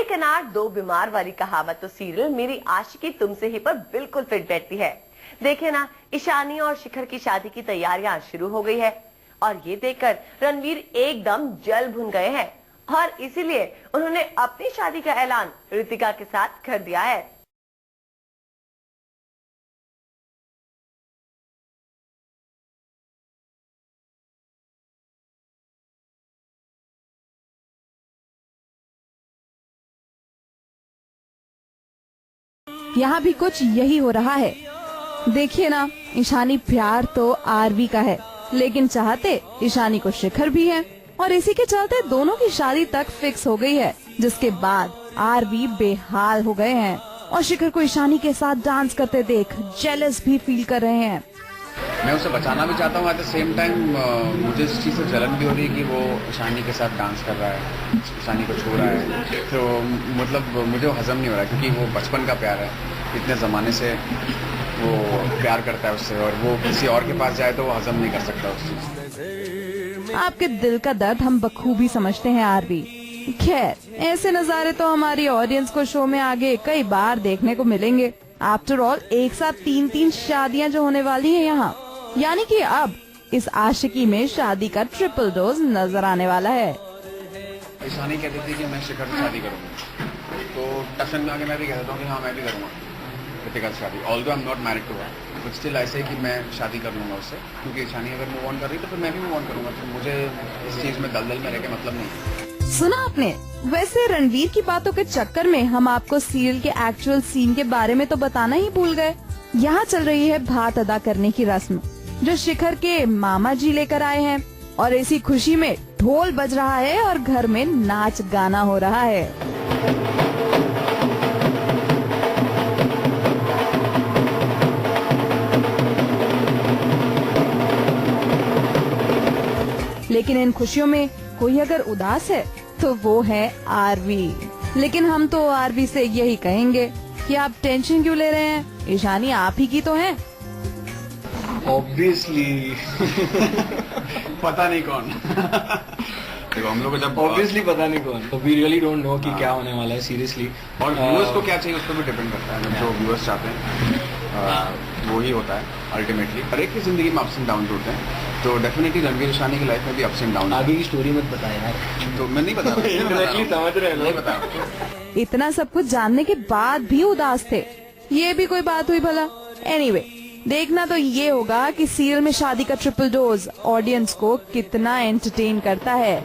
एक अनार दो बीमार वाली कहावत तो सीरियल मेरी आशिकी तुमसे ही पर बिल्कुल फिट बैठती है। देखे ना, ईशानी और शिखर की शादी की तैयारियां शुरू हो गई है और ये देखकर रणवीर एकदम जल भुन गए हैं और इसीलिए उन्होंने अपनी शादी का ऐलान ऋतिका के साथ कर दिया है। यहाँ भी कुछ यही हो रहा है। देखिए ना, ईशानी प्यार तो आरवी का है, लेकिन चाहते ईशानी को शिखर भी है और इसी के चलते दोनों की शादी तक फिक्स हो गई है, जिसके बाद आरवी बेहाल हो गए हैं और शिखर को ईशानी के साथ डांस करते देख जेलस भी फील कर रहे हैं। मैं उसे बचाना भी चाहता हूँ, एट द सेम टाइम मुझे इस चीज़ से जलन भी हो रही है कि वो ईशानी के साथ डांस कर रहा है, ईशानी को छू रहा है। तो मतलब मुझे वो हजम नहीं हो रहा क्योंकि वो बचपन का प्यार है, इतने ज़माने से वो प्यार करता है उससे और वो किसी और के पास जाए तो वो हजम नहीं कर सकता उस चीज़। आपके दिल का दर्द हम बखूबी समझते हैं आरवी। खैर, ऐसे नज़ारे तो हमारी ऑडियंस को शो में आगे कई बार देखने को मिलेंगे। आफ्टर ऑल एक साथ 3-3 शादियां जो होने वाली हैं यहाँ, यानी कि अब इस आशिकी में शादी का ट्रिपल डोज नजर आने वाला है। ईशानी कहती थी कि मैं शिखर से शादी करूंगा, तो टशन में आके मैं भी कहता हूँ कि हाँ मैं भी करूंगा ऋतिका से शादी। Although I am not married to her, but still ऐसे कि मैं शादी कर लूंगा उससे, क्योंकि ईशानी अगर मूव ऑन कर रही तो फिर मैं भी मूव ऑन करूंगा। तो मुझे इस चीज में दलदल में रह के मतलब नहीं। सुना आपने? वैसे रणवीर की बातों के चक्कर में हम आपको सीरियल के एक्चुअल सीन के बारे में तो बताना ही भूल गए। यहाँ चल रही है भात अदा करने की रस्म, जो शिखर के मामा जी लेकर आए हैं और इसी खुशी में ढोल बज रहा है और घर में नाच गाना हो रहा है। लेकिन इन खुशियों में कोई अगर उदास है तो वो है आरवी। लेकिन हम तो आरवी से यही कहेंगे कि आप टेंशन क्यों ले रहे हैं, ईशानी आप ही की तो है। ऑब्वियसली पता नहीं कौन। देखो हम लोग को जब ऑब्वियसली पता नहीं कौन, तो वी रियली डोंट नो कि क्या होने वाला है सीरियसली। और व्यूअर्स को क्या चाहिए उस पर भी डिपेंड करता है। जो व्यूअर्स चाहते हैं वो ही होता है अल्टीमेटली। हर एक की जिंदगी में अप्स एंड डाउन होते हैं, तो डेफिनेटली रणवीर ईशानी की लाइफ में भी अप्स एंड डाउन। आगे की स्टोरी मत बता यार, तो मैं नहीं बता समझ रहे नहीं बता। इतना सब कुछ जानने के बाद भी उदास थे, ये भी कोई बात हुई भला? एनीवे, देखना तो ये होगा कि सीरियल में शादी का ट्रिपल डोज ऑडियंस को कितना एंटरटेन करता है।